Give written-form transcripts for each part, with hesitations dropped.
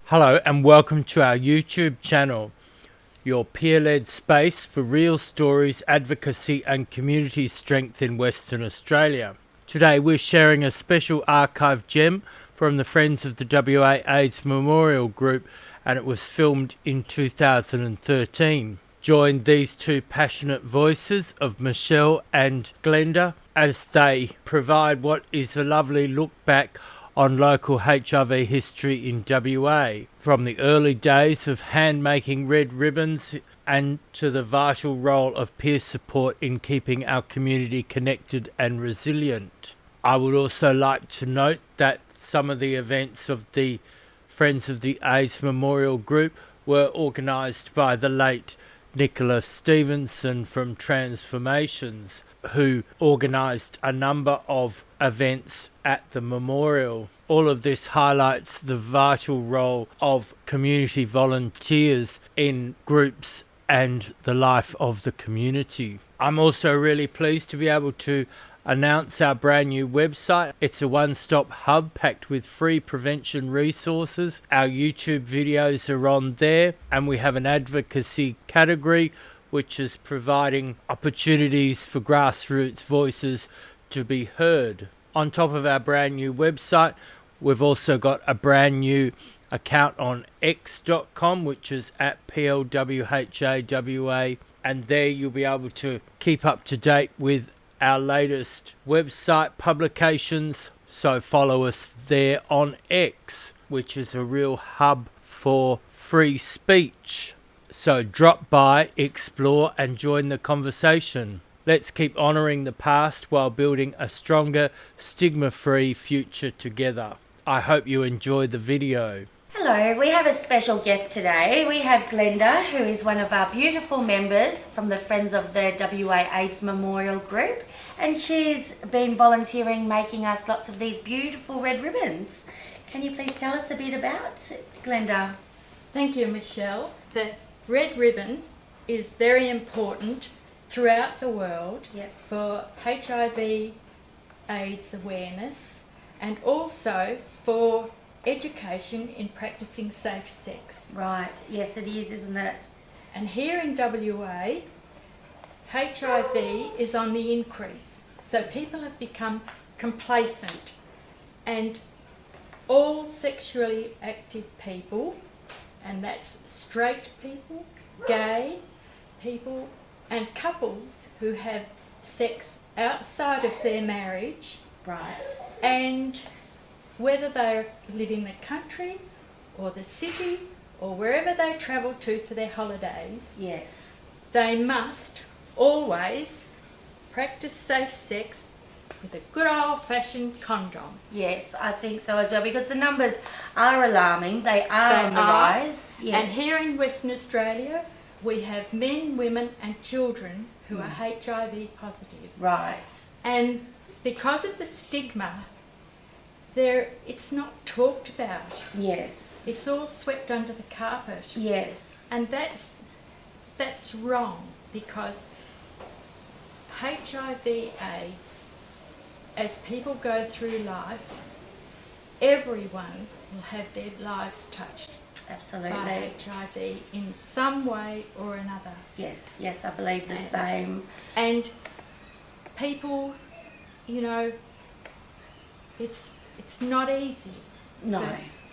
Hello and welcome to our YouTube channel, your peer-led space for real stories, advocacy and community strength in Western Australia. Today we're sharing a special archive gem from the Friends of the WA AIDS Memorial Group, and it was filmed in 2013. Join these two passionate voices of Michelle and Glenda as they provide what is a lovely look back on local HIV history in WA, from the early days of hand-making red ribbons and to the vital role of peer support in keeping our community connected and resilient. I would also like to note that some of the events of the Friends of the AIDS Memorial Group were organised by the late Nicola Stevenson from Transformations, who organised a number of events at the memorial. All of this highlights the vital role of community volunteers in groups and the life of the community. I'm also really pleased to be able to announce our brand new website. It's a one-stop hub packed with free prevention resources. Our YouTube videos are on there, and we have an advocacy category which is providing opportunities for grassroots voices to be heard. On top of our brand new website, we've also got a brand new account on x.com, which is at PLWHA, and there you'll be able to keep up to date with our latest website publications. So follow us there on X, which is a real hub for free speech. So drop by, explore and join the conversation. Let's keep honouring the past while building a stronger, stigma-free future together. I hope you enjoy the video. Hello, we have a special guest today. We have Glenda, who is one of our beautiful members from the Friends of the WA AIDS Memorial Group, and she's been volunteering making us lots of these beautiful red ribbons. Can you please tell us a bit about it, Glenda? Thank you, Michelle. The red ribbon is very important throughout the world for HIV AIDS awareness and also for education in practicing safe sex. Right, yes it is, isn't it? And here in WA, HIV is on the increase, so people have become complacent, and all sexually active people, and that's straight people, gay people and couples who have sex outside of their marriage, right, and whether they live in the country or the city or wherever they travel to for their holidays, yes, they must always practice safe sex with a good old-fashioned condom. Yes, I think so as well, because the numbers are alarming. They are on the rise. Yes. And here in Western Australia, we have men, women and children who are HIV positive. Right. And because of the stigma, it's not talked about. Yes. It's all swept under the carpet. Yes. And that's wrong, because HIV AIDS, as people go through life, everyone will have their lives touched Absolutely. by HIV in some way or another. Yes, yes, I believe the same. And people, you know, it's not easy. No.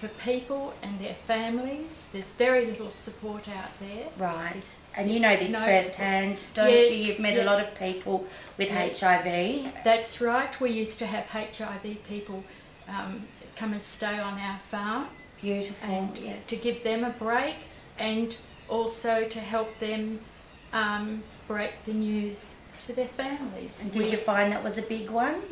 For people and their families. There's very little support out there. Right. And you know this firsthand, don't Yes, you? You've met a lot of people with HIV. That's right. We used to have HIV people come and stay on our farm. Beautiful, and yes. to give them a break, and also to help them break the news to their families. And did you find that was a big one?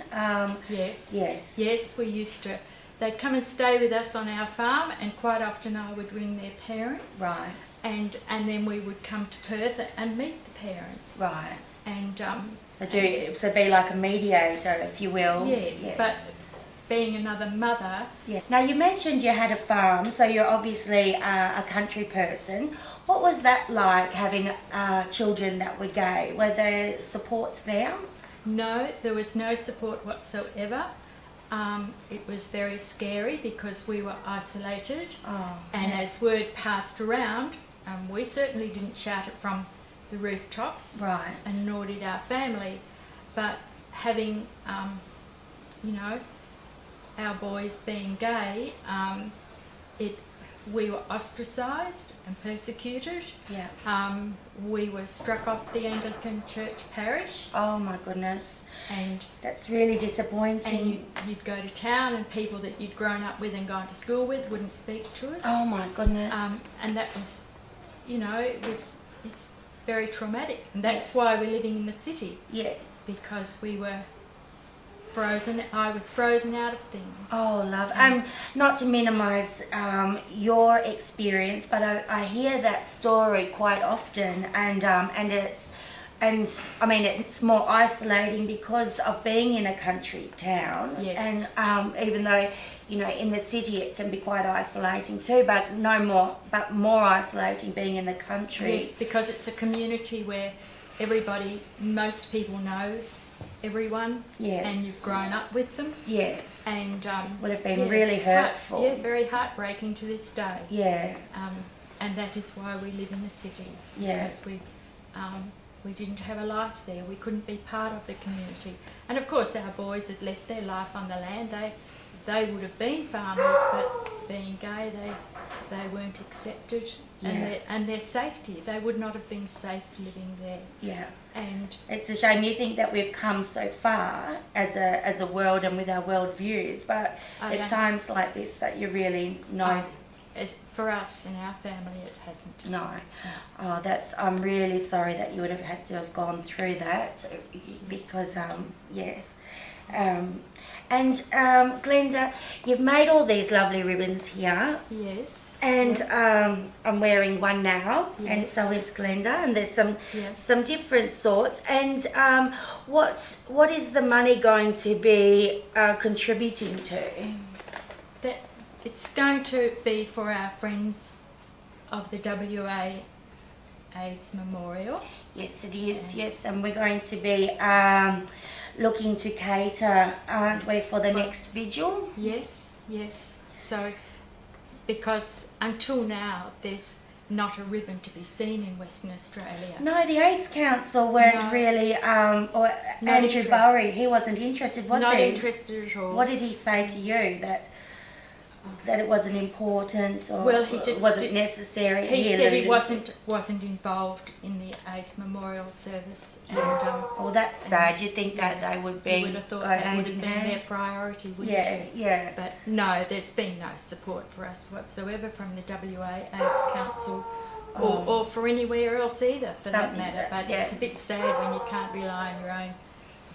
Yes. Yes. Yes, we used to. They'd come and stay with us on our farm, and quite often I would ring their parents. Right. And then we would come to Perth and meet the parents. Right. And so be like a mediator, if you will. yes, but being another mother. Yeah. Now you mentioned you had a farm, so you're obviously a country person. What was that like, having children that were gay? Were there supports there? No, there was no support whatsoever. It was very scary because we were isolated, Oh, and yeah. as word passed around, we certainly didn't shout it from the rooftops, Right. and nor did our family. But having, you know, our boys being gay, we were ostracised and persecuted. Yeah. We were struck off the Anglican Church parish, Oh my goodness. and That's really disappointing. you'd go to town, and people that you'd grown up with and gone to school with wouldn't speak to us. Oh my goodness. And that was, you know, it's very traumatic, and that's why we're living in the city, Yes. because we were frozen. I was frozen out of things. Oh, love. Not to minimise your experience, but I hear that story quite often, and I mean it's more isolating because of being in a country town. Yes. And even though, you know, in the city it can be quite isolating too, but more isolating being in the country. Yes, because it's a community where most people know everyone, Yes. and you've grown up with them, Yes. and Would have been really it's hurtful. very heartbreaking to this day. Yeah. And that is why we live in the city, Yeah. because we didn't have a life there. We couldn't be part of the community, and of course our boys had left their life on the land. They would have been farmers, but being gay, they weren't accepted, Yeah. and their safety, they would not have been safe living there. Yeah. And It's a shame. You think that we've come so far as a world and with our world views, but I it's don't- times like this that you really know. as for us and our family, it hasn't. No. Oh, I'm really sorry that you would have had to have gone through that, because yes. And Glenda, you've made all these lovely ribbons here, Yes. and I'm wearing one now, and Yes. so is Glenda, and there's Yes. some different sorts. And what is the money going to be contributing to? That it's going to be for our friends of the WA AIDS Memorial. Yes, it is. Yes, and we're going to be looking to cater, aren't we, for the next vigil? Yes, yes. So, because until now there's not a ribbon to be seen in Western Australia. No, the AIDS Council weren't No. really, or Not Andrew interested. Burry, he wasn't interested, was Not he? interested at all. What did he say to you, that it wasn't important, or Well, he just wasn't necessary? He said he literally wasn't involved in the AIDS Memorial Service, and Well, that's sad. You think that they would be you would have thought go that hand would have in been hand? their priority, wouldn't Yeah, you? yeah. But no, there's been no support for us whatsoever from the WA AIDS Council, or for anywhere else either, for that Something matter. that- But yeah. it's a bit sad when you can't rely on your own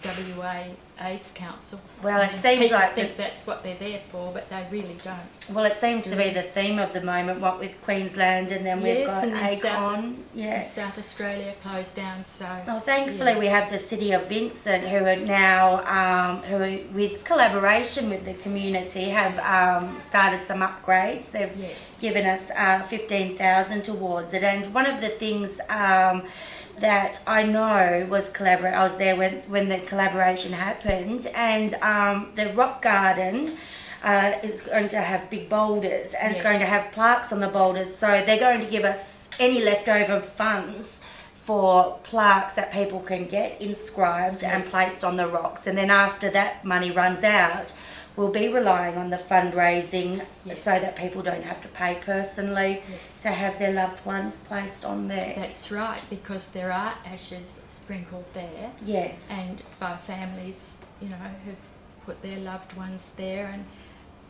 WA AIDS Council. Well, it And seems people like think that's what they're there for, but they really don't. Well, it seems to be the theme of the moment, what with Queensland, and then we've Yes, got and then ACON. Yeah. And South Australia closed down, so. Well, thankfully we yes. have the City of Vincent, who are now, with collaboration with the community, have started some upgrades. They've Yes. given us 15,000 towards it, and one of the things that I know was I was there when the collaboration happened, and the rock garden is going to have big boulders, and it's Yes. going to have plaques on the boulders, so they're going to give us any leftover funds for plaques that people can get inscribed and Yes. placed on the rocks, and then after that money runs out, we'll be relying on the fundraising Yes. so that people don't have to pay personally Yes. to have their loved ones placed on there. That's right, because there are ashes sprinkled there, Yes. and by families, you know, who've put their loved ones there,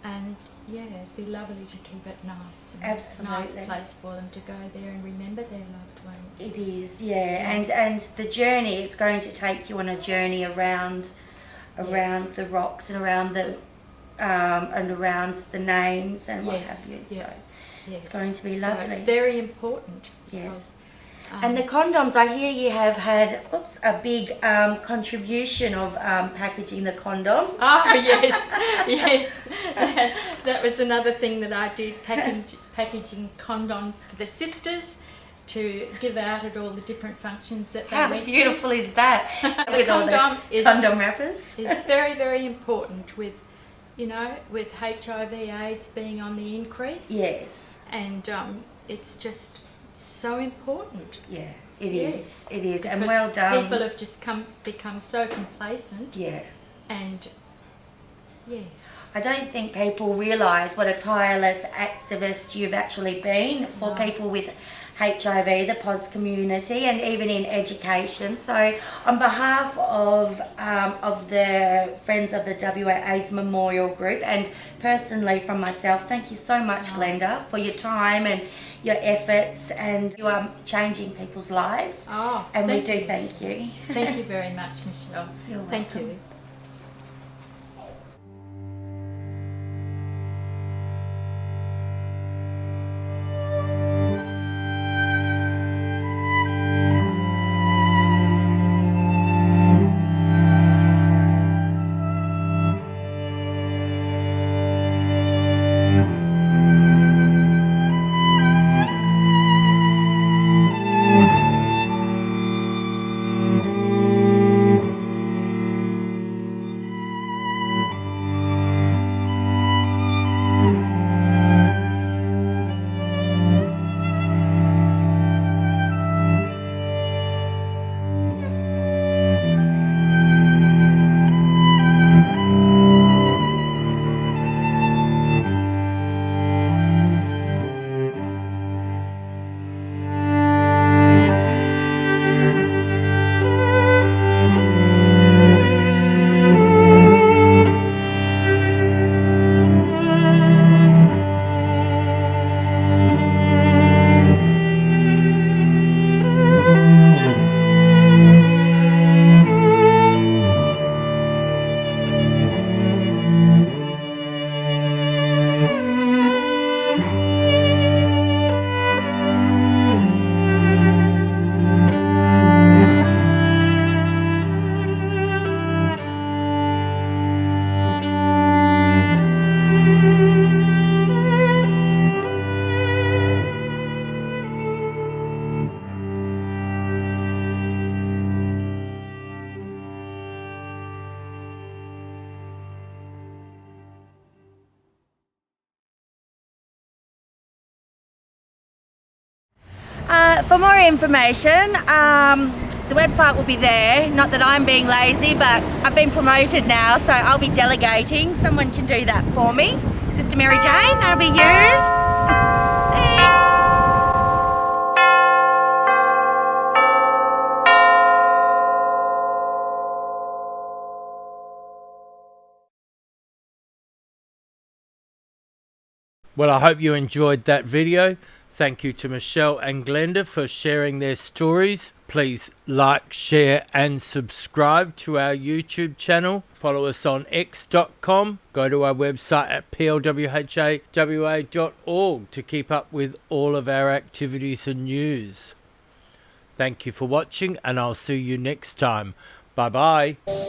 and yeah, it'd be lovely to keep it nice. And Absolutely. A nice place for them to go there and remember their loved ones. It is, yeah. Yes. And the journey, it's going to take you on a journey around Yes. the rocks and around the names and what Yes, have you. yeah. So Yes. it's going to be So lovely. it's very important. Yes. Because, And the condoms, I hear you have had a big contribution of packaging the condoms. Oh yes, yes. That was another thing that I did, packaging condoms for the sisters to give out at all the different functions that they How went beautiful is that? The With all condom the is- condom wrappers. to. It's very, very important with you know, with HIV/AIDS being on the increase. Yes. And it's just so important. Yeah, it is. Yes. It is. And Because well done. people have just become so complacent. Yeah. And yes. I don't think people realise what a tireless activist you've actually been for people with HIV, the POS community, and even in education. So on behalf of the Friends of the WA AIDS Memorial Group, and personally from myself, thank you so much, Glenda, for your time and your efforts, and you are changing people's lives. Oh, and we do you. thank you. Thank you very much, Michelle. You're Thank welcome. you. For more information, the website will be there. Not that I'm being lazy, but I've been promoted now, so I'll be delegating. Someone can do that for me. Sister Mary Jane, that'll be you. Thanks. Well, I hope you enjoyed that video. Thank you to Michelle and Glenda for sharing their stories. Please like, share and subscribe to our YouTube channel. Follow us on x.com. Go to our website at PLWHA.org to keep up with all of our activities and news. Thank you for watching, and I'll see you next time. Bye-bye.